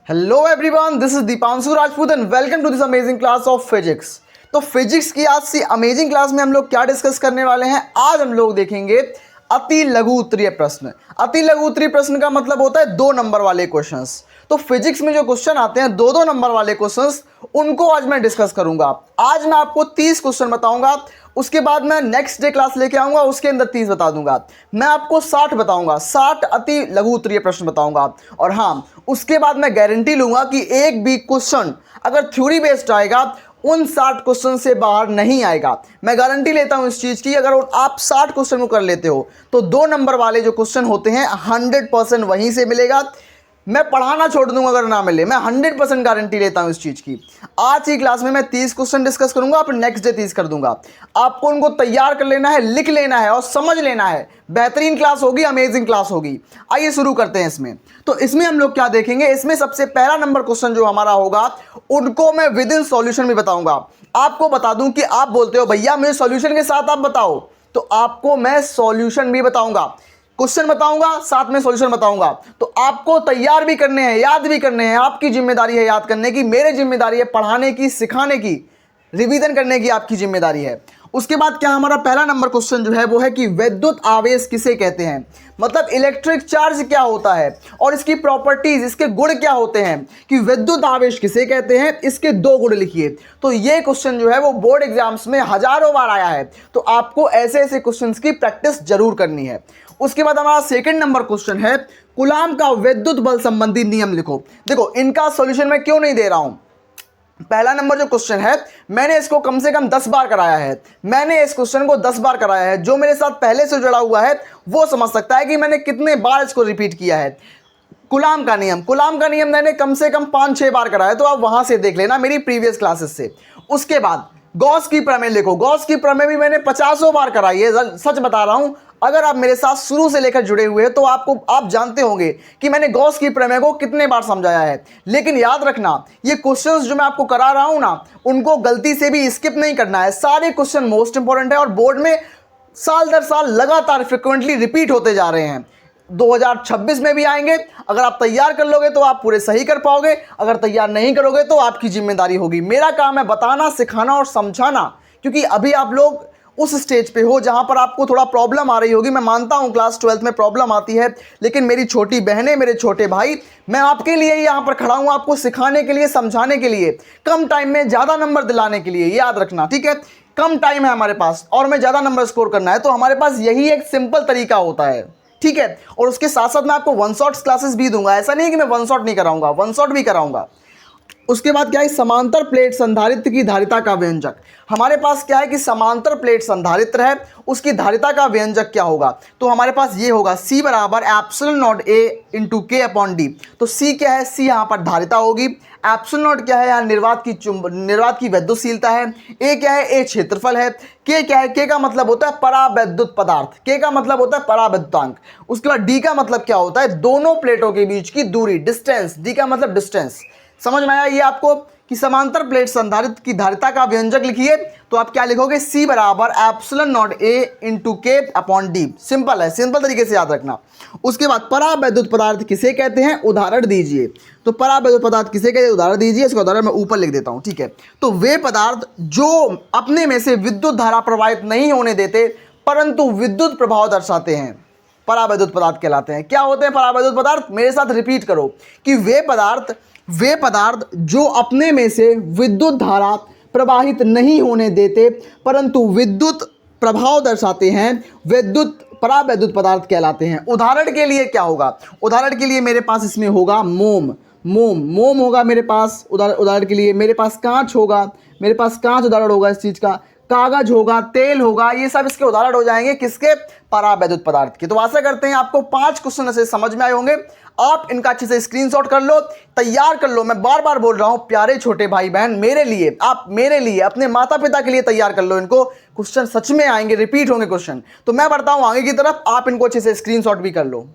Hello everyone, this is Dipanshu Rajput and welcome to this amazing class of physics. तो physics की आज से amazing class में हम लोग क्या डिस्कस करने वाले हैं। आज हम लोग देखेंगे अति लघु उत्तरीय प्रश्न। अति लघु उत्तरीय प्रश्न का मतलब होता है 2 नंबर वाले क्वेश्चंस। तो फिजिक्स में जो क्वेश्चन आते हैं 2-2 नंबर वाले क्वेश्चंस, उनको आज मैं डिस्कस करूंगा। आज मैं आपको 30 क्वेश्चन बताऊंगा, उसके बाद मैं नेक्स्ट डे क्लास लेके आऊंगा, उसके अंदर 30 बता दूंगा। मैं आपको 60 बताऊंगा, 60 अति लघु उत्तरीय प्रश्न बताऊंगा। और हाँ, उसके बाद मैं गारंटी लूंगा कि एक भी क्वेश्चन अगर थ्योरी बेस्ड आएगा उन 60 क्वेश्चन से बाहर नहीं आएगा। मैं गारंटी लेता हूं इस चीज की। अगर आप 60 क्वेश्चन को कर लेते हो तो 2 नंबर वाले जो क्वेश्चन होते हैं 100% वहीं से मिलेगा। मैं पढ़ाना छोड़ दूंगा अगर ना मिले, मैं 100% गारंटी लेता हूं इस चीज की। आज की क्लास में मैं 30 क्वेश्चन डिस्कस करूंगा, फिर नेक्स्ट डे 30 कर दूंगा। आपको उनको तैयार कर लेना है, लिख लेना है और समझ लेना है। बेहतरीन क्लास होगी, अमेजिंग क्लास होगी। आइए शुरू करते हैं इसमें। तो इसमें हम लोग क्या देखेंगे, इसमें सबसे पहला नंबर क्वेश्चन जो हमारा होगा उनको मैं विद इन सॉल्यूशन भी बताऊंगा। आपको बता दूं कि आप बोलते हो भैया मुझे सॉल्यूशन के साथ आप बताओ, तो आपको मैं सॉल्यूशन भी बताऊंगा, क्वेश्चन बताऊंगा, साथ में सॉल्यूशन बताऊंगा। तो आपको तैयार भी करने हैं, याद भी करने हैं। आपकी जिम्मेदारी है याद करने की, मेरी जिम्मेदारी है पढ़ाने की, सिखाने की, रिवीजन करने की आपकी जिम्मेदारी है। उसके बाद क्या हमारा पहला नंबर क्वेश्चन जो है वो है कि विद्युत आवेश किसे कहते हैं, मतलब इलेक्ट्रिक चार्ज क्या होता है और इसकी प्रॉपर्टीज, इसके गुण क्या होते हैं। कि विद्युत आवेश किसे कहते हैं, इसके 2 गुण लिखिए। तो ये क्वेश्चन जो है वो बोर्ड एग्जाम्स में हजारों बार आया है, तो आपको ऐसे ऐसे क्वेश्चंस की प्रैक्टिस जरूर करनी है। उसके बाद हमारा सेकंड नंबर क्वेश्चन है कूलाम का विद्युत बल संबंधी नियम लिखो। देखो इनका सॉल्यूशन मैं क्यों नहीं दे रहा हूं। पहला नंबर जो क्वेश्चन है मैंने इसको कम से कम 10 बार कराया है, मैंने इस क्वेश्चन को 10 बार कराया है। जो मेरे साथ पहले से जुड़ा हुआ है वो समझ सकता है कि मैंने कितने बार इसको रिपीट किया है। कूलाम का नियम मैंने कम से कम 5-6 बार कराया, तो आप वहां से देख लेना मेरी प्रीवियस क्लासेस से। उसके बाद गॉस की प्रमेय लिखो। गॉस की प्रमेय भी मैंने 50 बार कराई है, सच बता रहा हूं। अगर आप मेरे साथ शुरू से लेकर जुड़े हुए हैं तो आप जानते होंगे कि मैंने गॉस की प्रमेय को कितने बार समझाया है। लेकिन याद रखना, ये क्वेश्चंस जो मैं आपको करा रहा हूं ना, उनको गलती से भी स्किप नहीं करना है। सारे क्वेश्चन मोस्ट इंपॉर्टेंट है और बोर्ड में साल दर साल लगातार फ्रिक्वेंटली रिपीट होते जा रहे हैं। 2026 में भी आएंगे। अगर आप तैयार कर लोगे तो आप पूरे सही कर पाओगे, अगर तैयार नहीं करोगे तो आपकी जिम्मेदारी होगी। मेरा काम है बताना, सिखाना और समझाना, क्योंकि अभी आप लोग उस स्टेज पे हो जहां पर आपको थोड़ा प्रॉब्लम आ रही होगी। मैं मानता हूं क्लास 12th में प्रॉब्लम आती है, लेकिन मेरी छोटी बहनें, मेरे छोटे भाई, मैं आपके लिए यहां पर खड़ा हूं, आपको सिखाने के लिए, समझाने के लिए, कम टाइम में ज़्यादा नंबर दिलाने के लिए। याद रखना, ठीक है। कम टाइम है हमारे पास और मैं ज़्यादा नंबर स्कोर करना है, तो हमारे पास यही एक सिंपल तरीका होता है, ठीक है। और उसके साथ साथ मैं आपको 1 शॉट क्लासेस भी दूंगा। ऐसा नहीं है कि मैं 1 शॉट नहीं कराऊंगा, 1 शॉट भी कराऊंगा। उसके बाद क्या है, समांतर प्लेट संधारित्र की धारिता का व्यंजक। हमारे पास क्या है कि समांतर प्लेट संधारित्र है, उसकी धारिता का व्यंजक क्या होगा। तो हमारे पास ये होगा C बराबर epsilon not A into K upon D। तो C क्या है, C यहाँ पर धारिता होगी। एप्सिलॉन नॉट क्या है, यहाँ निर्वात की वैद्युतशीलता है। A क्या है, A क्षेत्रफल है। K क्या है, K का मतलब होता है परावैद्युत पदार्थ, K का मतलब होता है परावैद्युतांक। उसके बाद D का मतलब क्या होता है, दोनों प्लेटों के बीच की दूरी, डिस्टेंस। D का मतलब डिस्टेंस। समझ में आया ये आपको कि समांतर प्लेट संधारित्र की धारिता का व्यंजक लिखिए तो आप क्या लिखोगे, C बराबर epsilon not A into K upon D। Simple है, सिंपल तरीके से याद रखना। उसके बाद परावैद्युत पदार्थ किसे कहते हैं, उदाहरण दीजिए। तो परावैद्युत पदार्थ किसे कहते हैं, उदाहरण दीजिए। इसका उदाहरण मैं ऊपर लिख देता हूं, ठीक है। तो वे पदार्थ जो अपने में से विद्युत धारा प्रवाहित नहीं होने देते परंतु विद्युत प्रभाव दर्शाते हैं, परावैद्युत पदार्थ कहलाते हैं। क्या होते हैं परावैद्युत पदार्थ, मेरे साथ रिपीट करो कि वे पदार्थ जो अपने में से विद्युत धारा प्रवाहित नहीं होने देते परंतु विद्युत प्रभाव दर्शाते हैं, परावैद्युत पदार्थ कहलाते हैं। उदाहरण के लिए क्या होगा, उदाहरण के लिए मेरे पास इसमें होगा मोम होगा मेरे पास। उदाहरण के लिए मेरे पास कांच होगा, मेरे पास कांच उदाहरण होगा इस चीज का। कागज होगा, तेल होगा, ये सब इसके उदाहरण हो जाएंगे, किसके, परावैद्युत पदार्थ के। तो आशा करते हैं आपको 5 क्वेश्चन ऐसे समझ में आए होंगे। आप इनका अच्छे से स्क्रीनशॉट कर लो, तैयार कर लो। मैं बार बार बोल रहा हूं प्यारे छोटे भाई बहन, मेरे लिए, आप मेरे लिए, अपने माता पिता के लिए तैयार कर लो इनको। क्वेश्चन सच में आएंगे, रिपीट होंगे क्वेश्चन। तो मैं बढ़ता हूं आगे की तरफ, आप इनको अच्छे से स्क्रीनशॉट भी कर लो।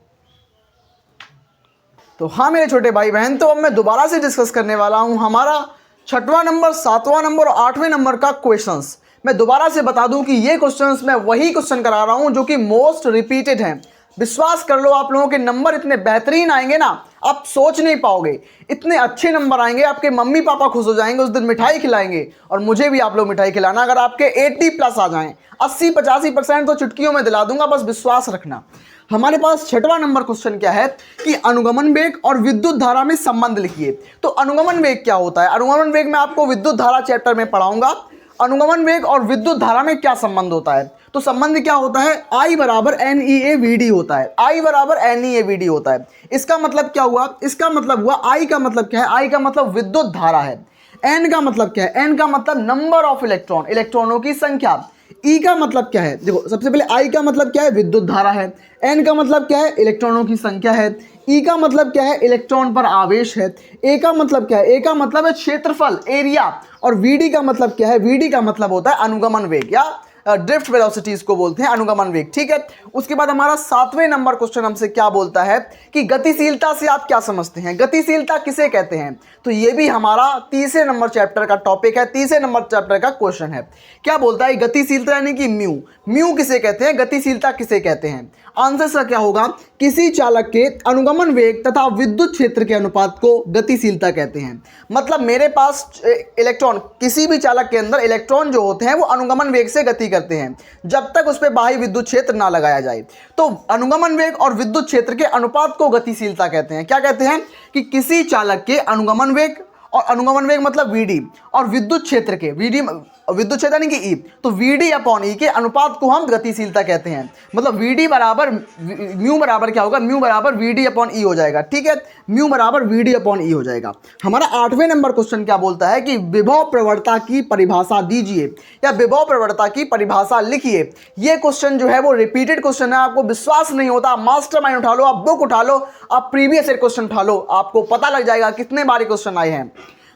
तो हाँ मेरे छोटे भाई बहन, तो अब मैं दोबारा से डिस्कस करने वाला हूं हमारा 6वां नंबर, 7वां नंबर और 8वें नंबर का क्वेश्चंस। मैं दोबारा से बता दूं कि ये क्वेश्चंस मैं वही क्वेश्चन करा रहा हूं जो कि मोस्ट रिपीटेड हैं। विश्वास कर लो, आप लोगों के नंबर इतने बेहतरीन आएंगे ना, आप सोच नहीं पाओगे, इतने अच्छे नंबर आएंगे, आपके मम्मी पापा खुश हो जाएंगे, उस दिन मिठाई खिलाएंगे, और मुझे भी आप लोग मिठाई खिलाना अगर आपके 80+ आ जाएं। 80-85% तो चुटकियों में दिला दूंगा, बस विश्वास रखना। हमारे पास छठवां नंबर क्वेश्चन क्या है कि अनुगमन वेग और विद्युत धारा में संबंध लिखिए। तो अनुगमन वेग क्या होता है? अनुगमन वेग में आपको विद्युत धारा चैप्टर में पढ़ाऊंगा। अनुगमन वेग और विद्युत धारा में क्या संबंध होता है? तो संबंध क्या होता है? I बराबर NEAVD होता है। I बराबर NEAVD होता है। इसका मतलब क्या हुआ? इसका मतलब हुआ I का मतलब क्या है? I का मतलब विद्युत धारा है। N का मतलब क्या है? N का मतलब नंबर ऑफ इलेक्ट्रॉन, इलेक्ट्रॉनों की संख्या। E का मतलब क्या है? देखो सबसे पहले I का मतलब क्या है? विद्युत धारा है। N का मतलब क्या है? इलेक्ट्रॉनों की संख्या है। E का मतलब क्या है? इलेक्ट्रॉन पर आवेश है। A का मतलब क्या है? A का मतलब है क्षेत्रफल, एरिया। और VD का मतलब क्या है? VD का मतलब होता है अनुगमन वेग या ड्रिफ्ट वेलोसिटीज को बोलते हैं अनुगमन वेग। ठीक है, उसके बाद हमारा 7वें नंबर क्वेश्चन हमसे क्या बोलता है कि गतिशीलता से आप क्या समझते हैं? गतिशीलता किसे कहते हैं? तो ये भी हमारा तीसरे नंबर चैप्टर का टॉपिक है, तीसरे नंबर चैप्टर का क्वेश्चन है। क्या बोलता है? गतिशीलता यानी कि म्यू। म्यू किसे कहते हैं? गतिशीलता किसे कहते हैं? आंसर का क्या होगा? किसी चालक के अनुगमन वेग तथा विद्युत क्षेत्र के अनुपात को गतिशीलता कहते हैं। मतलब मेरे पास इलेक्ट्रॉन, किसी भी चालक के अंदर इलेक्ट्रॉन जो होते हैं वो अनुगमन वेग से गति करते हैं जब तक उस पर बाह्य विद्युत क्षेत्र ना लगाया जाए। तो अनुगमन वेग और विद्युत क्षेत्र के अनुपात को गतिशीलता कहते हैं। क्या कहते हैं? कि किसी चालक के अनुगमन वेग, और अनुगमन वेग मतलब VD, और विद्युत क्षेत्र के VD, विद्युत क्षेत्र यानी कि E, तो VD अपॉन E के अनुपात को हम गतिशीलता कहते हैं। मतलब VD बराबर म्यू बराबर क्या होगा? म्यू बराबर VD अपॉन E हो जाएगा। ठीक है, म्यू बराबर VD अपॉन E हो जाएगा। हमारा 8वें नंबर क्वेश्चन क्या बोलता है कि विभव प्रवणता की परिभाषा दीजिए या विभव प्रवणता की परिभाषा लिखिए। ये क्वेश्चन जो है वो रिपीटेड क्वेश्चन है। आपको विश्वास नहीं होता, मास्टरमाइंड उठा लो, आप बुक उठा लो, आप प्रीवियस ईयर क्वेश्चन उठा लो, आपको पता लग जाएगा कितने बार क्वेश्चन आए हैं।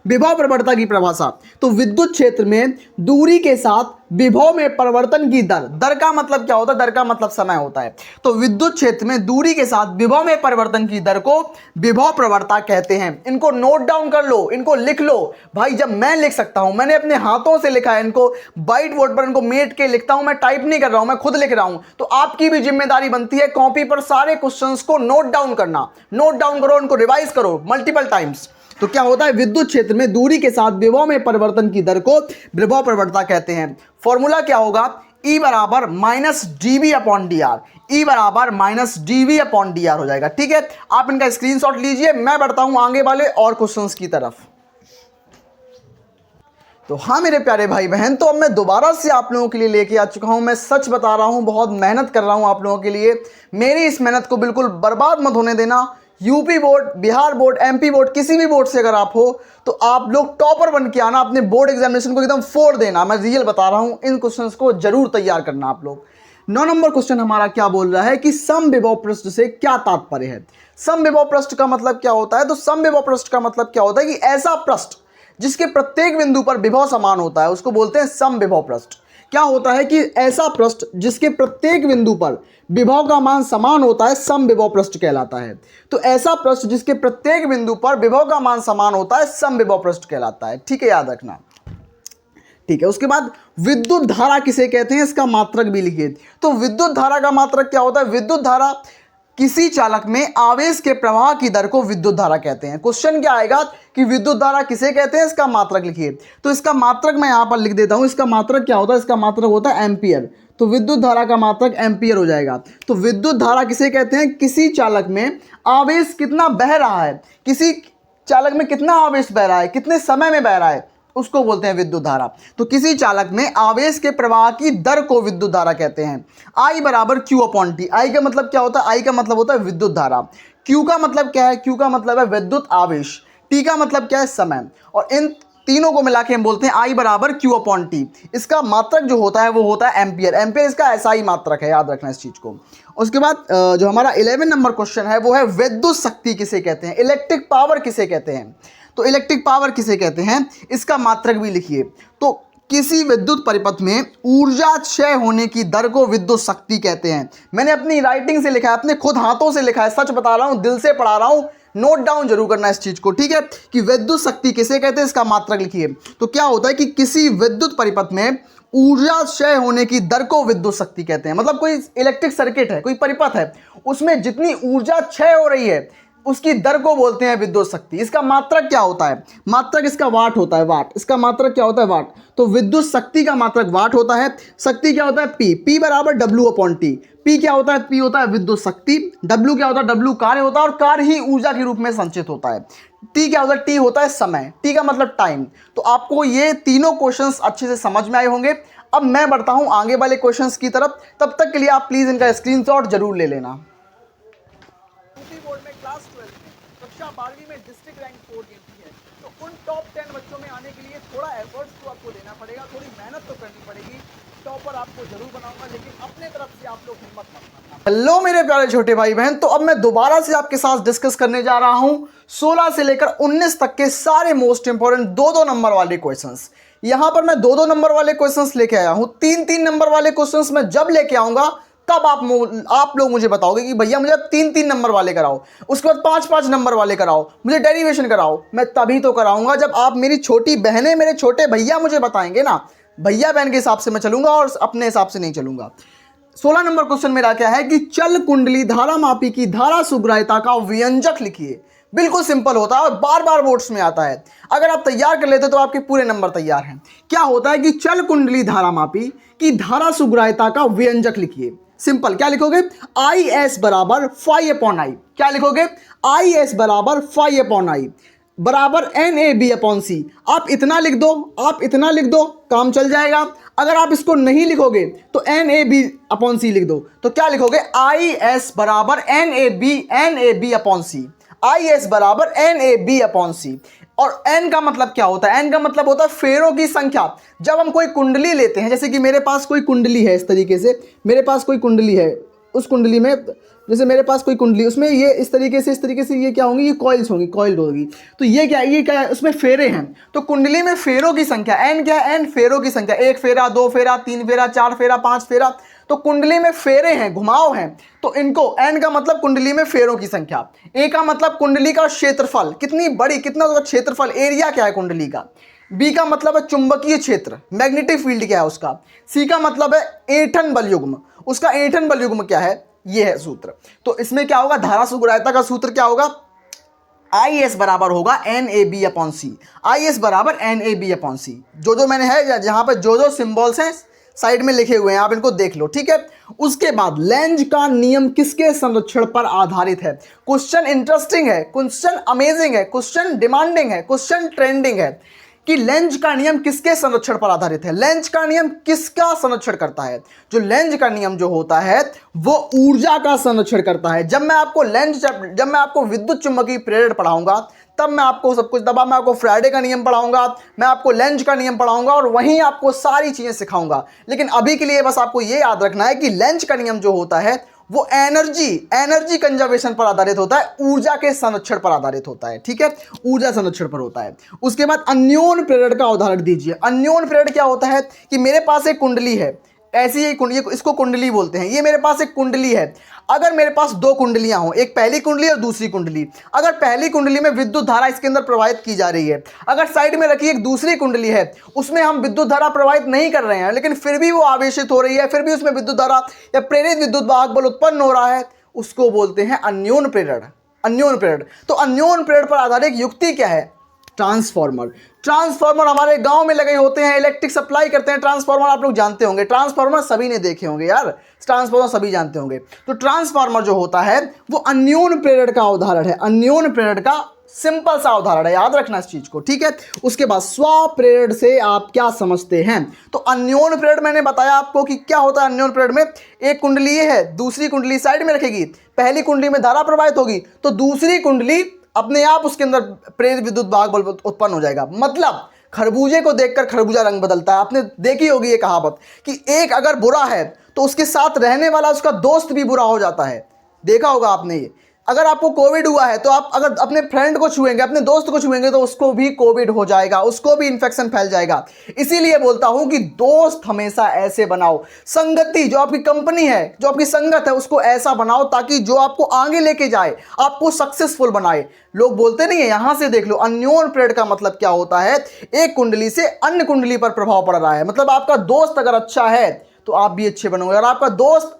विभव प्रवणता की परिभाषा, तो विद्युत क्षेत्र में दूरी के साथ विभव में परिवर्तन की दर। दर का मतलब क्या होता है? दर का मतलब समय होता है। तो विद्युत क्षेत्र में दूरी के साथ विभव में परिवर्तन की दर को विभव प्रवणता कहते हैं। इनको नोट डाउन कर लो, इनको लिख लो भाई। जब मैं लिख सकता हूं, मैंने अपने हाथों से लिखा है, इनको व्हाइट बोर्ड पर इनको मेट के लिखता हूं, मैं टाइप नहीं कर रहा हूं, मैं खुद लिख रहा हूं, तो आपकी भी जिम्मेदारी बनती है कॉपी पर सारे क्वेश्चंस को नोट डाउन करना। नोट डाउन करो, उनको रिवाइज करो मल्टीपल टाइम्स। तो क्या होता है? विद्युत क्षेत्र में दूरी के साथ विभव में परिवर्तन की दर को विभव प्रवणता कहते हैं। फॉर्मूला क्या होगा? E बराबर -dV अपॉन dr। E बराबर -dV अपॉन dr हो जाएगा। ठीक है, आप इनका स्क्रीनशॉट लीजिए। मैं बढ़ता हूं आगे वाले और क्वेश्चंस की तरफ। तो हाँ मेरे प्यारे भाई बहन, तो अब मैं दोबारा से आप लोगों के लिए लेके आ चुका हूं। मैं सच बता रहा हूं, बहुत मेहनत कर रहा हूं आप लोगों के लिए। मेरी इस मेहनत को बिल्कुल बर्बाद मत होने देना। UP board, Bihar board, MP board, किसी भी बोर्ड से अगर आप हो तो आप लोग टॉपर बन के आना, अपने बोर्ड एग्जामिनेशन को एकदम फोड़ देना। मैं रियल बता रहा हूं, इन क्वेश्चंस को जरूर तैयार करना आप लोग। 9 नंबर क्वेश्चन हमारा क्या बोल रहा है कि समविभव पृष्ठ से क्या तात्पर्य है? समविभव पृष्ठ का मतलब क्या होता है? तो समविभव पृष्ठ का मतलब क्या होता है कि ऐसा पृष्ठ जिसके प्रत्येक बिंदु पर विभव समान होता है, उसको बोलते हैं समविभव पृष्ठ। क्या होता है कि ऐसा पृष्ठ जिसके प्रत्येक बिंदु पर विभव का मान समान होता है, समविभव पृष्ठ कहलाता है। तो ऐसा पृष्ठ जिसके प्रत्येक बिंदु पर विभव का मान समान होता है, समविभव पृष्ठ कहलाता है। ठीक है, याद रखना। ठीक है, उसके बाद विद्युत धारा किसे कहते हैं? इसका मात्रक भी लिखिए। तो विद्युत धारा का मात्रक क्या होता है? विद्युत धारा किसी चालक में आवेश के प्रवाह की दर को विद्युत धारा कहते हैं। क्वेश्चन क्या आएगा कि विद्युत धारा किसे कहते हैं? इसका मात्रक लिखिए। तो इसका मात्रक मैं यहां पर लिख देता हूं। इसका मात्रक क्या होता है? इसका मात्रक होता है एम्पियर। तो विद्युत धारा का मात्रक एम्पियर हो जाएगा। तो विद्युत धारा किसे कहते हैं? किसी चालक में आवेश कितना बह रहा है, किसी चालक में कितना आवेश बह रहा है, कितने समय में बह रहा है, उसको बोलते हैं विद्युत धारा। तो किसी चालक में आवेश के प्रवाह की दर को विद्युत धारा कहते हैं। I बराबर Q अपॉन T। I का मतलब क्या होता है? I का मतलब होता है विद्युत धारा। Q का मतलब क्या है? Q का मतलब है विद्युत आवेश। T का मतलब क्या है? समय। और इन तीनों को मिला के हम बोलते हैं I बराबर Q अपॉन T। इसका मात्रक जो होता है वो होता है एम्पियर। एम्पियर इसका ऐसा ही मात्रक है, याद रखना इस चीज को। उसके बाद जो हमारा 11 नंबर क्वेश्चन है वो है विद्युत शक्ति किसे कहते हैं? इलेक्ट्रिक पावर किसे कहते हैं? तो इलेक्ट्रिक पावर किसे कहते हैं? इसका मात्रक भी लिखिए। तो किसी विद्युत परिपथ में ऊर्जा क्षय होने की दर को विद्युत शक्ति कहते हैं। मैंने अपनी राइटिंग से लिखा है, अपने खुद हाथों से लिखा है, सच बता रहा हूं, दिल से पढ़ा रहा हूं। नोट डाउन जरूर करना इस चीज को। ठीक है, कि विद्युत शक्ति किसे कहते हैं, इसका मात्रक लिखिए। तो क्या होता है कि किसी विद्युत परिपथ में ऊर्जा क्षय होने की दर को विद्युत शक्ति कहते हैं। मतलब कोई इलेक्ट्रिक सर्किट है, कोई परिपथ है, उसमें जितनी ऊर्जा क्षय हो रही है, उसकी दर को बोलते हैं विद्युत शक्ति। इसका मात्रक क्या होता है? मात्रक इसका वाट होता है, वाट। इसका मात्रक क्या होता है? वाट। तो विद्युत शक्ति का मात्रक वाट होता है। शक्ति क्या होता है? पी। पी बराबर डब्ल्यू अपॉन टी। पी क्या होता है? पी होता है विद्युत शक्ति। डब्ल्यू क्या होता है? डब्ल्यू कार्य होता है और कार्य ही ऊर्जा के रूप में संचित होता है। टी क्या होता है? टी होता है समय। टी का मतलब टाइम। तो आपको ये तीनों क्वेश्चंस अच्छे से समझ में आए होंगे। अब मैं बढ़ता हूं आगे वाले क्वेश्चंस की तरफ, तब तक के लिए आप प्लीज इनका स्क्रीनशॉट जरूर ले लेना। बोर्ड में क्लास 12 में कक्षा 12वीं में डिस्ट्रिक्ट रैंक 4 गिनती है, तो उन टॉप 10 बच्चों में आने के लिए थोड़ा एफर्ट्स तो आपको देना पड़ेगा, थोड़ी मेहनत तो करनी पड़ेगी। टॉपर आपको जरूर बनाऊंगा, लेकिन अपने तरफ से आप लोग हिम्मत मत करना। हेलो मेरे प्यारे छोटे भाई बहन, तो अब मैं दोबारा से आपके साथ डिस्कस करने जा रहा हूं 16 से लेकर 19 तक के सारे मोस्ट इंपॉर्टेंट 2-2 नंबर वाले क्वेश्चंस। यहां पर मैं 2-2 नंबर वाले क्वेश्चंस लेके आया हूं। 3-3 नंबर वाले क्वेश्चंस मैं जब लेके आऊंगा तब आप लोग मुझे बताओगे कि भैया मुझे 3-3 नंबर वाले कराओ, उसके बाद 5-5 नंबर वाले कराओ, मुझे डेरिवेशन कराओ। मैं तभी तो कराऊंगा जब आप, मेरी छोटी बहनें, मेरे छोटे भैया मुझे बताएंगे ना। भैया बहन के हिसाब से मैं चलूंगा और अपने हिसाब से नहीं चलूंगा। 16 नंबर क्वेश्चन मेरा क्या है कि चल कुंडली धारा मापी की धारा सुग्राह्यता का व्यंजक लिखिए। बिल्कुल सिंपल होता है और बार बार बोर्ड्स में आता है। अगर आप तैयार कर लेते तो आपके पूरे नंबर तैयार हैं। क्या होता है कि चल कुंडली धारा मापी की धारा सुग्राह्यता का व्यंजक लिखिए। सिंपल, क्या लिखोगे? आई एस बराबर फाई अपॉन आई। क्या लिखोगे? आई एस बराबर फाई अपॉन आई बराबर एन ए बी अपॉन सी। आप इतना लिख दो, आप इतना लिख दो, काम चल जाएगा। अगर आप इसको नहीं लिखोगे तो N A B upon C लिख दो। तो क्या लिखोगे? आई एस बराबर N A B upon C. I S बराबर N A B upon C. और एन का मतलब क्या होता है? एन का मतलब होता है फेरों की संख्या। जब हम कोई कुंडली लेते हैं, जैसे कि मेरे पास कोई कुंडली है, इस तरीके से मेरे पास कोई कुंडली है, उस कुंडली में जैसे मेरे पास कोई कुंडली, उसमें ये इस तरीके से ये क्या होंगी? ये कॉइल्स होंगी, कॉइल होगी। तो ये क्या है? उसमें फेरे हैं। तो कुंडली में फेरों की संख्या एन क्या है? एन फेरों की संख्या। 1 फेरा, 2 फेरा, 3 फेरा, 4 फेरा, 5 फेरा। तो कुंडली में फेरे हैं, घुमाव हैं। तो इनको, एन का मतलब कुंडली में फेरों की संख्या, ए का मतलब कुंडली का क्षेत्रफल, कितनी बड़ी, कितना उसका क्षेत्रफल, एरिया क्या है कुंडली का। बी का मतलब है चुंबकीय क्षेत्र, मैग्नेटिक फील्ड क्या है उसका। सी का मतलब है ऐंठन बल युग्म, उसका ऐंठन बल युग्म क्या है, ये है सूत्र। तो इसमें क्या होगा? धारा सुग्राह्यता का सूत्र क्या होगा? आई एस बराबर होगा N A B upon C. I S बराबर N A B upon C. जो मैंने है, जहां पर जो सिंबल्स हैं साइड में लिखे हुए हैं, आप इनको देख लो, ठीक है। उसके बाद लेंज का नियम किसके संरक्षण पर आधारित है? क्वेश्चन इंटरेस्टिंग है, क्वेश्चन अमेजिंग है, क्वेश्चन डिमांडिंग है, क्वेश्चन ट्रेंडिंग है कि लेंज का नियम किसके संरक्षण पर आधारित है। लेंज का नियम किसका संरक्षण करता है? जो लेंज का नियम जो होता है वो ऊर्जा का संरक्षण करता है। जब मैं आपको विद्युत चुम्बकीय प्रेरण पढ़ाऊंगा तब मैं आपको सब कुछ दबा, मैं आपको फ्राइडे का नियम पढ़ाऊंगा, मैं आपको लेंज का नियम पढ़ाऊंगा और वहीं आपको सारी चीजें सिखाऊंगा। लेकिन अभी के लिए बस आपको ये याद रखना है कि लेंज का नियम जो होता है वो एनर्जी कंजर्वेशन पर आधारित होता है, ऊर्जा के संरक्षण पर आधारित होता है, ठीक है, ऊर्जा संरक्षण पर होता है। उसके बाद अन्योन प्रेरण का उदाहरण दीजिए। अन्योन प्रेरण क्या होता है कि मेरे पास एक कुंडली है, ऐसी ही कुंडली, इसको कुंडली बोलते हैं। ये मेरे पास एक कुंडली है। अगर मेरे पास 2 कुंडलियां हो, एक पहली कुंडली और दूसरी कुंडली, अगर पहली कुंडली में विद्युत धारा इसके अंदर प्रवाहित की जा रही है, अगर साइड में रखी एक दूसरी कुंडली है, उसमें हम विद्युत धारा प्रवाहित नहीं कर रहे हैं, लेकिन फिर भी वो आवेशित हो रही है, फिर भी उसमें विद्युत धारा या प्रेरित विद्युत वाहक बल उत्पन्न हो रहा है, उसको बोलते हैं अन्योन प्रेरण। अन्योन प्रेरण। तो अन्योन प्रेरण पर आधारित युक्ति क्या है? ट्रांसफार्मर। ट्रांसफार्मर हमारे गांव में लगे होते हैं, इलेक्ट्रिक सप्लाई करते हैं। ट्रांसफार्मर आप लोग जानते होंगे, ट्रांसफार्मर सभी ने देखे होंगे यार, ट्रांसफार्मर सभी जानते होंगे। तो ट्रांसफार्मर जो होता है वो अन्योन प्रेरण का उदाहरण है, अन्योन प्रेरण का सिंपल सा उदाहरण है, याद रखना इस चीज को, ठीक है। उसके बाद स्वप्रेरण से आप क्या समझते हैं? तो अन्योन प्रेरण मैंने बताया आपको कि क्या होता है। अन्योन प्रेरण में एक कुंडली है, दूसरी कुंडली साइड में रखेगी, पहली कुंडली में धारा प्रवाहित होगी तो दूसरी कुंडली अपने आप उसके अंदर प्रेरित विद्युत वाहक बल उत्पन्न हो जाएगा। मतलब खरबूजे को देखकर खरबूजा रंग बदलता है। आपने देखी होगी ये कहावत कि एक अगर बुरा है तो उसके साथ रहने वाला उसका दोस्त भी बुरा हो जाता है, देखा होगा आपने ये। अगर आपको कोविड हुआ है तो आप अगर अपने फ्रेंड को छुएंगे, अपने दोस्त को छुएंगे तो उसको भी कोविड हो जाएगा, उसको भी इन्फेक्शन फैल जाएगा। इसीलिए बोलता हूं कि दोस्त हमेशा ऐसे बनाओ, संगति जो आपकी कंपनी है, जो आपकी संगत है, उसको ऐसा बनाओ ताकि जो आपको आगे लेके जाए, आपको सक्सेसफुल बनाए। लोग बोलते नहीं है, यहां से देख लो, अन्योन प्रेरण का मतलब क्या होता है? एक कुंडली से अन्य कुंडली पर प्रभाव पड़ रहा है। मतलब आपका दोस्त अगर अच्छा है तो आप भी अच्छे बनोगे, और आपका दोस्त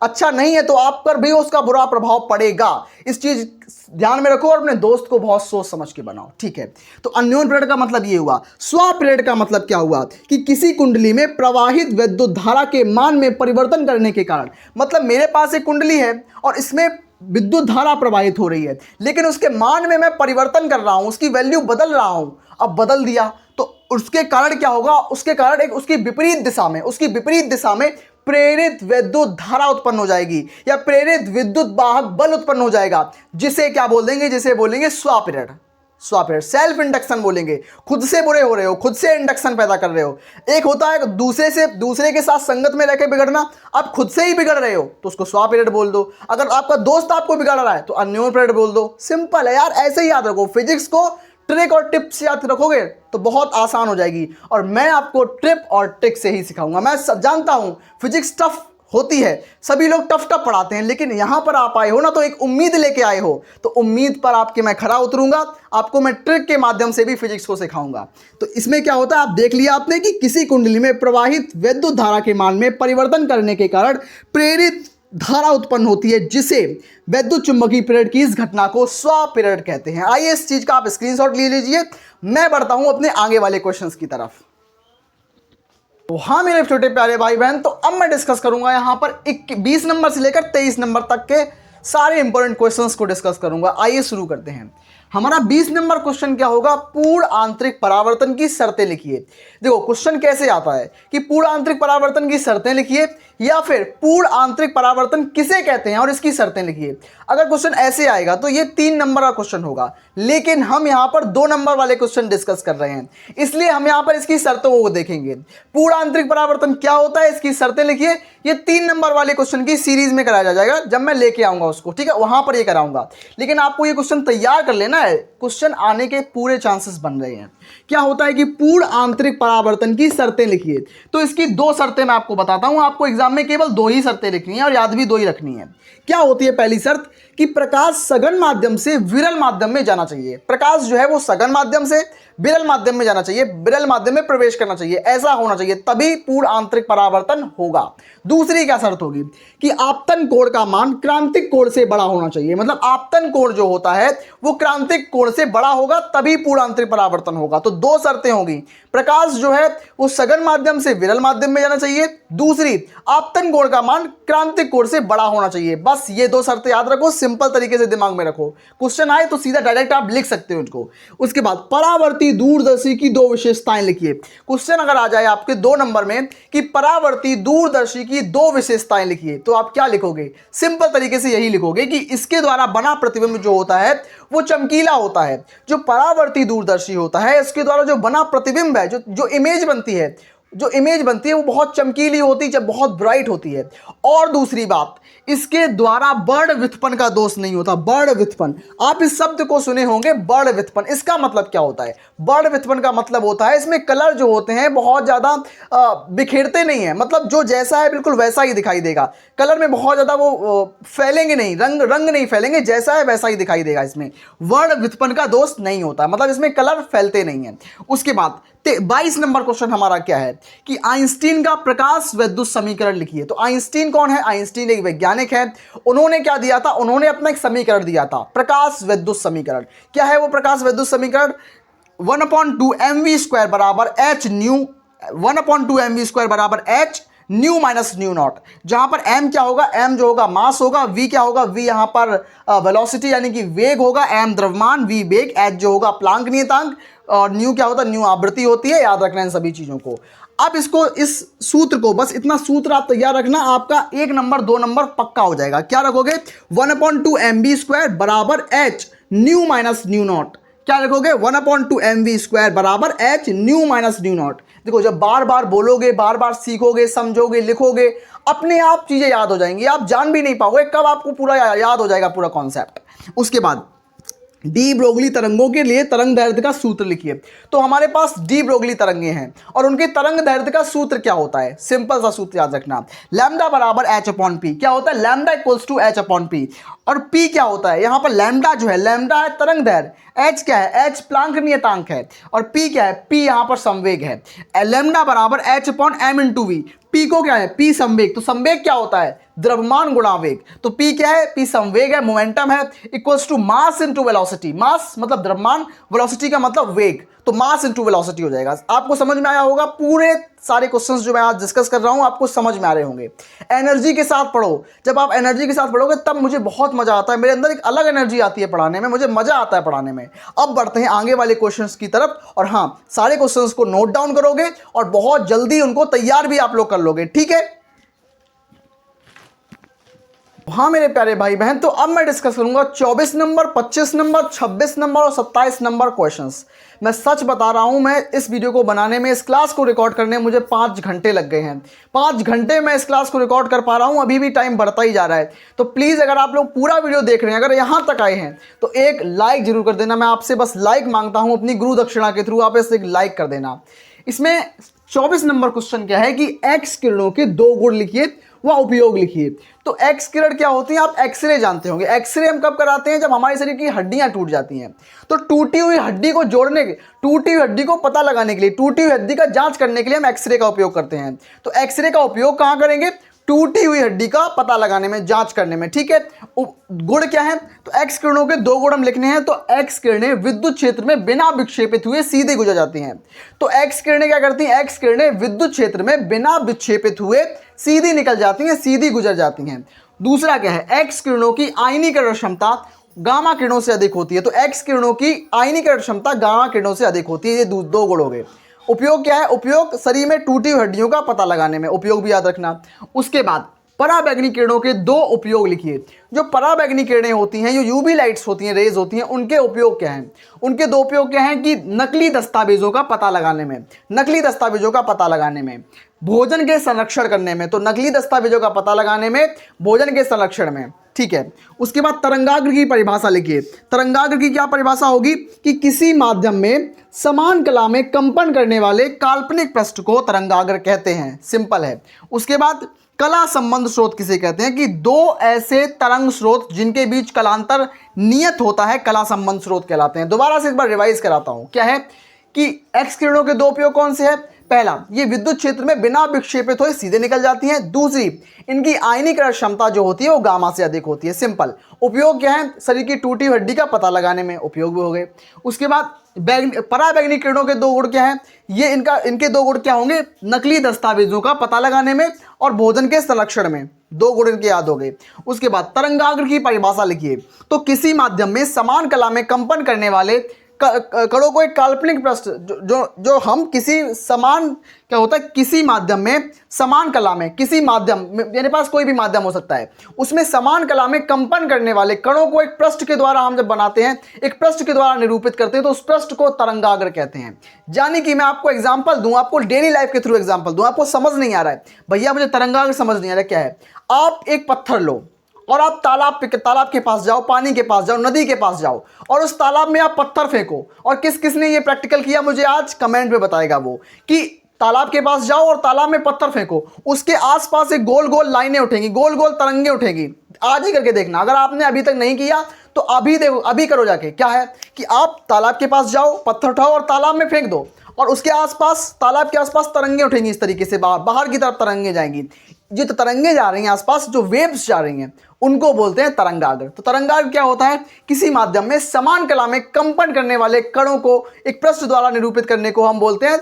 अच्छा नहीं है तो आप पर भी उसका बुरा प्रभाव पड़ेगा। इस चीज ध्यान में रखो और अपने दोस्त को बहुत सोच समझ के बनाओ, ठीक है। तो अन्योन पीरियड का मतलब ये हुआ। स्व पीरियड का मतलब क्या हुआ कि किसी कुंडली में प्रवाहित विद्युत धारा के मान में परिवर्तन करने के कारण, मतलब मेरे पास एक कुंडली है और इसमें विद्युत धारा प्रवाहित हो रही है, लेकिन उसके मान में मैं परिवर्तन कर रहा हूं, उसकी वैल्यू बदल रहा हूं। अब बदल दिया तो उसके कारण क्या होगा, उसके कारण एक उसकी विपरीत दिशा में प्रेरित विद्युत धारा उत्पन्न हो जाएगी या प्रेरित विद्युत वाहक बल उत्पन्न हो जाएगा, जिसे क्या बोल देंगे, जिसे बोलेंगे स्व पीरियड। सेल्फ इंडक्शन बोलेंगे। खुद से बुरे हो रहे हो, खुद से इंडक्शन पैदा कर रहे हो। एक होता है दूसरे के साथ संगत में रहकर बिगड़ना, आप खुद से ही बिगड़ रहे हो तो उसको स्व पीरियड बोल दो। अगर आपका दोस्त आपको बिगाड़ रहा है तो अन्योन पीरियड बोल दो। सिंपल है यार, ऐसे ही याद रखो। फिजिक्स को ट्रिक और टिप्स याद रखोगे तो बहुत आसान हो जाएगी, और मैं आपको ट्रिप और ट्रिक से ही सिखाऊंगा। मैं जानता हूं फिजिक्स टफ होती है, सभी लोग टफ पढ़ाते हैं, लेकिन यहां पर आप आए हो ना तो एक उम्मीद लेके आए हो, तो उम्मीद पर आपके मैं खरा उतरूंगा। आपको मैं ट्रिक के माध्यम से भी फिजिक्स को सिखाऊंगा। तो इसमें क्या होता है, आप देख लिया आपने कि किसी कुंडली में प्रवाहित विद्युत धारा के मान में परिवर्तन करने के कारण प्रेरित धारा उत्पन्न होती है, जिसे वैद्युत चुंबकीय पीरियड की इस घटना को स्व पीरियड कहते हैं। आइए इस चीज का आप स्क्रीनशॉट ले लीजिए। मैं बढ़ता हूं अपने आगे वाले क्वेश्चंस की तरफ। तो हाँ मेरे छोटे प्यारे भाई बहन, तो अब मैं डिस्कस करूंगा यहां पर 20 नंबर से लेकर 23 नंबर तक के सारे इंपॉर्टेंट क्वेश्चंस को डिस्कस करूंगा। आइए शुरू करते हैं। हमारा 20 नंबर क्वेश्चन क्या होगा, पूर्ण आंतरिक परावर्तन की शर्तें लिखिए। देखो क्वेश्चन कैसे आता है कि पूर्ण आंतरिक परावर्तन की शर्तें लिखिए, या फिर पूर्ण आंतरिक परावर्तन किसे कहते हैं और इसकी शर्तें लिखिए। अगर क्वेश्चन ऐसे आएगा तो ये 3 नंबर का क्वेश्चन होगा, लेकिन हम यहां पर 2 नंबर वाले क्वेश्चन डिस्कस कर रहे हैं, इसलिए हम यहां पर इसकी शर्तों को देखेंगे। पूर्ण आंतरिक परावर्तन क्या होता है, इसकी शर्तें लिखिए। ये 3 नंबर वाले क्वेश्चन की सीरीज में कराया जाएगा, जब मैं लेके आऊंगा उसको, ठीक है, वहां पर ये कराऊंगा। लेकिन आपको ये क्वेश्चन तैयार कर लेना है, क्वेश्चन आने के पूरे चांसेस बन रहे हैं। क्या होता है कि पूर्ण आंतरिक परावर्तन की शर्तें लिखिए। तो इसकी 2 शर्तें मैं आपको बताता हूं। आपको एग्जाम में केवल 2 ही शर्तें लिखनी है और याद भी 2 ही रखनी है। क्या होती है पहली शर्त कि प्रकाश सघन माध्यम से विरल माध्यम में जाना चाहिए। प्रकाश जो है वो सघन माध्यम से विरल माध्यम में जाना चाहिए, विरल माध्यम में प्रवेश करना चाहिए, ऐसा होना चाहिए, तभी पूर्ण आंतरिक परावर्तन होगा। दूसरी क्या शर्त होगी कि आपतन कोण का मान क्रांतिक कोण से बड़ा होना चाहिए। मतलब आपतन कोण जो होता है वो क्रांतिक कोण से बड़ा होगा, तभी पूर्ण आंतरिक परावर्तन होगा। तो 2 शर्तें होगी, प्रकाश जो है वो सघन माध्यम से विरल माध्यम में जाना चाहिए, दूसरी आपतन कोण का मान क्रांतिक कोण से बड़ा होना चाहिए। बस ये 2 शर्तें याद रखो, सिंपल तरीके से दिमाग में रखो। क्वेश्चन आए तो सीधा डायरेक्ट आप लिख सकते हो उनको। उसके बाद परावर्ती दूरदर्शी की 2 विशेषताएं लिखिए। क्वेश्चन अगर आ जाए आपके 2 नंबर में कि परावर्ती दूरदर्शी की 2 विशेषताएं लिखिए, तो आप क्या लिखोगे, सिंपल तरीके से यही लिखोगे कि इसके द्वारा बना प्रतिबिंब जो होता है वो चमकीला होता है। जो परावर्ती दूरदर्शी होता है इसके द्वारा जो बना प्रतिबिंब है, जो इमेज बनती है वो बहुत चमकीली होती है, जब बहुत ब्राइट होती है। और दूसरी बात, इसके द्वारा बर्ण व्युत्पन्न का दोष नहीं होता। बर्ण व्युत्पन्न, आप इस शब्द को सुने होंगे, बर्ण व्युत्पन्न। इसका मतलब क्या होता है, बर्ण व्युत्पन्न का मतलब होता है इसमें कलर जो होते हैं बहुत ज्यादा बिखेरते नहीं है, मतलब जो जैसा है बिल्कुल वैसा ही दिखाई देगा। कलर में बहुत ज्यादा वो फैलेंगे नहीं, रंग नहीं फैलेंगे, जैसा है वैसा ही दिखाई देगा। इसमें वर्ण व्युत्पन्न का दोष नहीं होता, मतलब इसमें कलर फैलते नहीं है। उसके बाद 22 नंबर क्वेश्चन हमारा क्या है कि आइंस्टीन का प्रकाश विद्युत समीकरण लिखिए। तो आइंस्टीन कौन है, आइंस्टीन एक वैज्ञानिक है। उन्होंने क्या दिया था, उन्होंने अपना एक समीकरण दिया था, प्रकाश विद्युत समीकरण। क्या है वो प्रकाश विद्युत समीकरण, 1/2 mv² बराबर h न्यू, 1/2 mv² बराबर h new minus new not. जहां पर m क्या होगा, m जो होगा मास होगा, v क्या होगा, v यहां पर वेलोसिटी यानी कि वेग होगा, m द्रव्यमान, v वेग, h जो होगा प्लांक नियतांक, और न्यू क्या होता है, न्यू आवृत्ति होती है। याद रखना इन सभी चीजों को। अब इसको, इस सूत्र को, बस इतना सूत्र आप तैयार रखना, आपका 1 नंबर 2 नंबर पक्का हो जाएगा। क्या रखोगे, 1/2 mv² बराबर h new minus new not. क्या लिखोगे, 1/2 mv² बराबर h new minus new not. देखो जब बार बार बोलोगे, बार बार सीखोगे, समझोगे, लिखोगे, अपने आप चीजें याद हो जाएंगी। आप जान भी नहीं पाओगे कब आपको पूरा याद हो जाएगा पूरा कॉन्सेप्ट। उसके बाद डी ब्रोगली तरंगों के लिए तरंग दैर्ध्य का सूत्र लिखिए। तो हमारे पास डी ब्रोगली तरंगे हैं और उनके तरंग दैर्ध्य का सूत्र क्या होता है, सिंपल सा सूत्र याद रखना, लैम्डा बराबर h/p। क्या होता है, लैम्डा इक्वल्स टू h/p। और p क्या होता है, यहां पर लैम्डा जो है, लैम्डा है तरंग दैर्ध्य, h क्या है, h प्लांक नियतांक है, और p क्या है, p यहां पर संवेग है। लैम्डा बराबर h/m × v। p को क्या है, p संवेग। तो संवेग क्या होता है, द्रव्यमान गुणा वेग। तो P क्या है? P संवेग है, मोमेंटम है, equals to mass into velocity. Mass मतलब द्रव्यमान, वेलोसिटी का मतलब वेग, तो मास इनटू वेलोसिटी हो जाएगा। आपको समझ में आया होगा, पूरे सारे क्वेश्चंस जो मैं आज डिस्कस कर रहा हूं आपको समझ में आ रहे होंगे। एनर्जी के साथ पढ़ो, जब आप एनर्जी के साथ पढ़ोगे तब मुझे बहुत मजा आता है, मेरे अंदर एक अलग एनर्जी आती है पढ़ाने में, मुझे मजा आता है पढ़ाने में। अब बढ़ते हैं आगे वाले क्वेश्चंस की तरफ, और हाँ, सारे क्वेश्चंस को नोट डाउन करोगे और बहुत जल्दी उनको तैयार भी आप लोग कर लोगे, ठीक है? हाँ मेरे प्यारे भाई बहन, तो अब मैं डिस्कस करूंगा 24 नंबर, 25 नंबर, 26 नंबर और 27 नंबर क्वेश्चंस। मैं सच बता रहा हूं, मैं इस वीडियो को बनाने में, इस क्लास को रिकॉर्ड करने में मुझे 5 घंटे लग गए हैं। 5 घंटे मैं इस क्लास को रिकॉर्ड कर पा रहा हूं, अभी भी टाइम बढ़ता ही जा रहा है। तो प्लीज़ अगर आप लोग पूरा वीडियो देख रहे हैं, अगर यहां तक आए हैं तो एक लाइक जरूर कर देना। मैं आपसे बस लाइक मांगता हूं, अपनी गुरु दक्षिणा के थ्रू आप इसे एक लाइक कर देना। इसमें 24 नंबर क्वेश्चन क्या है कि एक्स किरणों के 2 गुण लिखिए व उपयोग लिखिए। तो एक्स किरण क्या होती है? आप एक्सरे जानते होंगे। एक्सरे हम कब कराते हैं? जब हमारे शरीर की हड्डियां टूट जाती हैं। तो टूटी हुई हड्डी को जोड़ने के, टूटी हुई हड्डी को पता लगाने के लिए, टूटी हुई हड्डी का जांच करने के लिए हम एक्सरे का उपयोग करते हैं। तो एक्सरे का उपयोग कहां करेंगे? टूटी हुई हड्डी का पता लगाने में, जांच करने में, ठीक है? गुण क्या है? तो एक्स किरणों के 2 गुण हम लिखने हैं। तो एक्स किरणें विद्युत क्षेत्र में बिना विक्षेपित हुए सीधे गुजर जाती हैं। तो एक्स किरणें क्या करती हैं? एक्स किरणें विद्युत क्षेत्र में बिना विक्षेपित हुए सीधी निकल जाती हैं, सीधी गुजर जाती हैं। दूसरा क्या है? एक्स किरणों की आयनीकरण क्षमता गामा किरणों से अधिक होती है। तो एक्स किरणों की आयनीकरण क्षमता गामा किरणों से अधिक होती है। ये 2 गुण हो गए। उपयोग क्या है? उपयोग शरीर में टूटी हुई हड्डियों का पता लगाने में, उपयोग भी याद रखना। उसके बाद पराबैंगनी किरणों के 2 उपयोग लिखिए। जो पराबैंगनी किरणें होती हैं, जो यूवी लाइट्स होती हैं, रेज होती हैं, उनके उपयोग क्या हैं? उनके 2 उपयोग क्या हैं कि नकली दस्तावेजों का पता लगाने में, नकली दस्तावेजों का पता लगाने में, भोजन के संरक्षण करने में। तो नकली दस्तावेजों का पता लगाने में, भोजन के संरक्षण में, ठीक है? उसके बाद तरंगाग्र की परिभाषा लिखिए। तरंगाग्र की क्या परिभाषा होगी कि किसी माध्यम में समान कला में कंपन करने वाले काल्पनिक पृष्ठ को तरंगाग्र कहते हैं। सिंपल है। उसके बाद कला संबंध स्रोत किसे कहते हैं कि 2 ऐसे तरंग स्रोत जिनके बीच कलांतर नियत होता है, कला संबंध स्रोत कहलाते हैं। दोबारा से एक बार रिवाइज कराता हूं। क्या है कि एक्स किरणों के 2 उपयोग कौन से हैं? पहला, ये विद्युत क्षेत्र में बिना विक्षेपित हुए सीधे निकल जाती हैं। दूसरी, इनकी आयनीकरण क्षमता जो होती है वो गामा से अधिक होती है। सिंपल। उपयोग क्या है? शरीर की टूटी हड्डी का पता लगाने में उपयोग भी हो गए। उसके बाद पराबैंगनी किरणों के 2 गुण क्या हैं? ये इनके 2 गुण क्या होंगे? नकली दस्तावेजों का पता लगाने में और भोजन के संरक्षण में। 2 गुण इनके याद हो गए। उसके बाद तरंगाग्र की परिभाषा लिखिए। तो किसी माध्यम में समान कला में कंपन करने वाले कणों को एक काल्पनिक पृष्ठ, जो हम किसी समान, क्या होता है, किसी माध्यम में समान कला में, किसी माध्यम, मेरे पास कोई भी माध्यम हो सकता है, उसमें समान कला में कंपन करने वाले कणों को एक पृष्ठ के द्वारा हम जब बनाते हैं, एक पृष्ठ के द्वारा निरूपित करते हैं, तो उस पृष्ठ को तरंगाग्र कहते हैं। यानी कि मैं आपको एग्जांपल दूं, आपको डेली लाइफ के थ्रू एग्जांपल दूं, आपको समझ नहीं आ रहा है भैया, मुझे तरंगाग्र समझ नहीं आ रहा, क्या है? आप एक पत्थर लो और आप तालाब के पास जाओ, पानी के पास जाओ, नदी के पास जाओ और उस तालाब में आप पत्थर फेंको। और किसने ये प्रैक्टिकल किया मुझे आज कमेंट में बताएगा वो, कि तालाब के पास जाओ और तालाब में पत्थर फेंको, उसके आसपास एक गोल गोल लाइनें उठेंगी, गोल गोल तरंगे उठेंगी। आज ही करके देखना, अगर आपने अभी तक नहीं किया तो अभी देखो, अभी करो जाके। क्या है कि आप तालाब के पास जाओ, पत्थर उठाओ और तालाब में फेंक दो, और उसके आसपास, तालाब के आसपास तरंगे उठेंगी इस तरीके से, बाहर की तरफ तरंगे जाएंगी। जो तरंगे जा रही हैं आसपास, जो वेव्स जा रही हैं, उनको बोलते हैं तरंगाग्र। तो तरंगाग्र क्या होता है? किसी माध्यम में समान कला में कंपन करने वाले कणों को एक पृष्ठ द्वारा निरूपित करने को हम बोलते हैं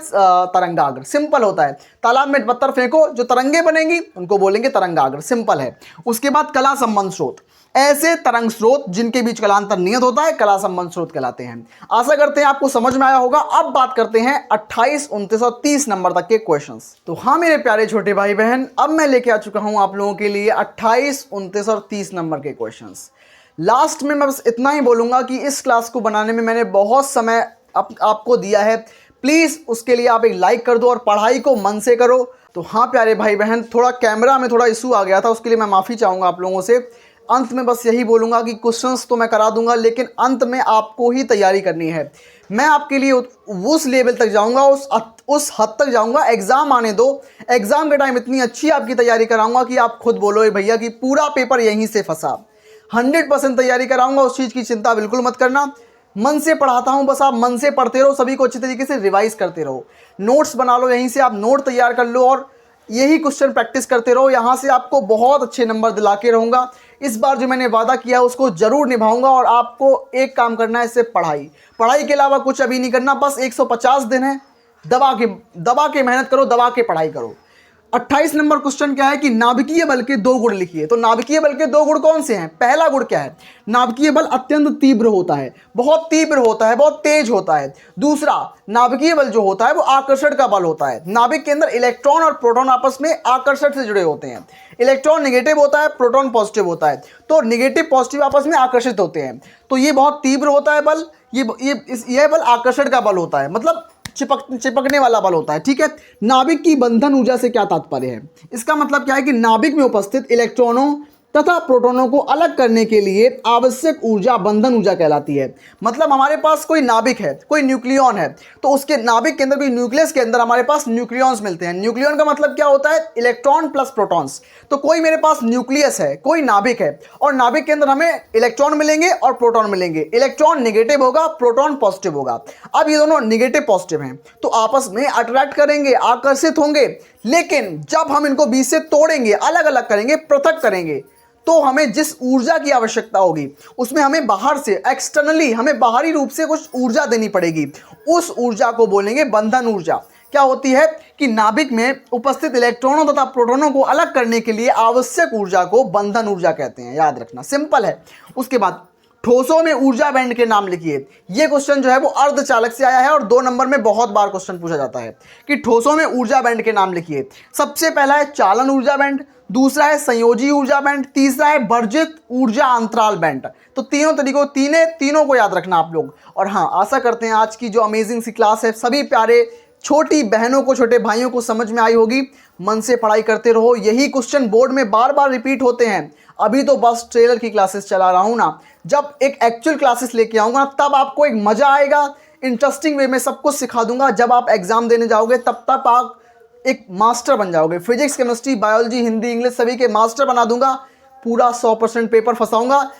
तरंगाग्र। सिंपल होता है। तालाब में पत्थर फेंको, जो तरंगे बनेंगी उनको बोलेंगे तरंगाग्र। सिंपल है। उसके बाद कला संबंध स्रोत, ऐसे तरंग स्रोत जिनके बीच कलांतर नियत होता है, कला संबंध स्रोत कहलाते हैं। आशा करते हैं आपको समझ में आया होगा। अब बात करते हैं 28, 29 और 30 नंबर तक के क्वेश्चंस। तो हाँ मेरे प्यारे छोटे भाई बहन, अब मैं लेके आ चुका हूं आप लोगों के लिए 28, 29 और 30 नंबर के क्वेश्चंस। लास्ट में मैं बस इतना ही बोलूंगा कि इस क्लास को बनाने में मैंने बहुत समय आपको दिया है। प्लीज़ उसके लिए आप एक लाइक कर दो और पढ़ाई को मन से करो। तो हाँ प्यारे भाई बहन, थोड़ा कैमरा में थोड़ा इशू आ गया था, उसके लिए मैं माफ़ी चाहूँगा आप लोगों से। अंत में बस यही बोलूँगा कि क्वेश्चंस तो मैं करा दूंगा, लेकिन अंत में आपको ही तैयारी करनी है। मैं आपके लिए उस लेवल तक जाऊँगा, उस हद तक जाऊँगा। एग्ज़ाम आने दो, एग्ज़ाम के टाइम इतनी अच्छी आपकी तैयारी कराऊँगा कि आप खुद बोलो भैया कि पूरा पेपर यहीं से फंसा। 100% तैयारी कराऊँगा, उस चीज़ की चिंता बिल्कुल मत करना। मन से पढ़ाता हूँ, बस आप मन से पढ़ते रहो, सभी को अच्छी तरीके से रिवाइज करते रहो। नोट्स बना लो, यहीं से आप नोट तैयार कर लो और यही क्वेश्चन प्रैक्टिस करते रहो, यहाँ से आपको बहुत अच्छे नंबर दिला के रहूँगा। इस बार जो मैंने वादा किया है उसको ज़रूर निभाऊंगा। और आपको एक काम करना है, इससे पढ़ाई के अलावा कुछ अभी नहीं करना। बस 150 दिन है, दबा के मेहनत करो, दबा के पढ़ाई करो। 28 नंबर क्वेश्चन क्या है कि नाभिकीय बल के 2 गुण लिखिए। तो नाभिकीय बल के 2 गुण कौन से हैं? पहला गुण क्या है? नाभिकीय बल अत्यंत तीव्र होता है, बहुत तीव्र होता है, बहुत तेज होता है। दूसरा, नाभिकीय बल जो होता है वो आकर्षण का बल होता है। नाभिक के अंदर इलेक्ट्रॉन और प्रोटॉन आपस में आकर्षण से जुड़े होते हैं। इलेक्ट्रॉन नेगेटिव होता है, प्रोटॉन पॉजिटिव होता है, तो नेगेटिव पॉजिटिव आपस में आकर्षित होते हैं। तो ये बहुत तीव्र होता है बल, यह बल आकर्षण का बल होता है, मतलब चिपकने वाला बल होता है। ठीक है। नाभिक की बंधन ऊर्जा से क्या तात्पर्य है? इसका मतलब क्या है कि नाभिक में उपस्थित इलेक्ट्रॉनों तथा प्रोटॉनों को अलग करने के लिए आवश्यक ऊर्जा बंधन ऊर्जा कहलाती है। मतलब हमारे पास कोई नाभिक है, कोई न्यूक्लियॉन है, तो उसके नाभिक के अंदर कोई न्यूक्लियस के अंदर हमारे पास न्यूक्लियॉन्स मिलते हैं। न्यूक्लियॉन का मतलब क्या होता है? Electron plus protons. तो कोई मेरे पास न्यूक्लियस है, कोई नाभिक है, और नाभिक के अंदर हमें इलेक्ट्रॉन मिलेंगे और प्रोटॉन मिलेंगे। इलेक्ट्रॉन नेगेटिव होगा, प्रोटॉन पॉजिटिव होगा। अब ये दोनों नेगेटिव पॉजिटिव हैं तो आपस में अट्रैक्ट करेंगे, आकर्षित होंगे। लेकिन जब हम इनको बीच से तोड़ेंगे, अलग अलग करेंगे, पृथक करेंगे, तो हमें जिस ऊर्जा की आवश्यकता होगी उसमें हमें बाहर से, एक्सटर्नली हमें बाहरी रूप से कुछ ऊर्जा देनी पड़ेगी। उस ऊर्जा को बोलेंगे बंधन ऊर्जा। क्या होती है कि नाभिक में उपस्थित इलेक्ट्रॉनों तथा प्रोटॉनों को अलग करने के लिए आवश्यक ऊर्जा को बंधन ऊर्जा कहते हैं। याद रखना, सिंपल है। उसके बाद ठोसों में ऊर्जा बैंड के नाम लिखिए। ये क्वेश्चन जो है वो अर्धचालक से आया है और 2 नंबर में बहुत बार क्वेश्चन पूछा जाता है कि ठोसों में ऊर्जा बैंड के नाम लिखिए। सबसे पहला है चालन ऊर्जा बैंड, दूसरा है संयोजी ऊर्जा बैंड, तीसरा है वर्जित ऊर्जा अंतराल बैंड। तो तीनों को याद रखना आप लोग। और हाँ, आशा करते हैं आज की जो अमेजिंग सी क्लास है सभी प्यारे छोटी बहनों को, छोटे भाइयों को समझ में आई होगी। मन से पढ़ाई करते रहो, यही क्वेश्चन बोर्ड में बार बार रिपीट होते हैं। अभी तो बस ट्रेलर की क्लासेस चला रहा हूँ ना, जब एक एक्चुअल क्लासेस लेके आऊँगा तब आपको एक मज़ा आएगा। इंटरेस्टिंग वे में सब कुछ सिखा दूंगा। जब आप एग्जाम देने जाओगे तब तक आप एक मास्टर बन जाओगे। Physics, chemistry, biology, Hindi, English सभी के मास्टर बना दूंगा। पूरा 100% पेपर फंसाऊंगा।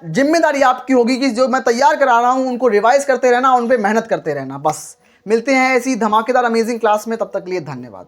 जिम्मेदारी आपकी होगी कि जो मैं तैयार करा रहा हूँ उनको रिवाइज करते रहना, उन पर मेहनत करते रहना। बस मिलते हैं ऐसी धमाकेदार अमेजिंग क्लास में, तब तक के लिए धन्यवाद।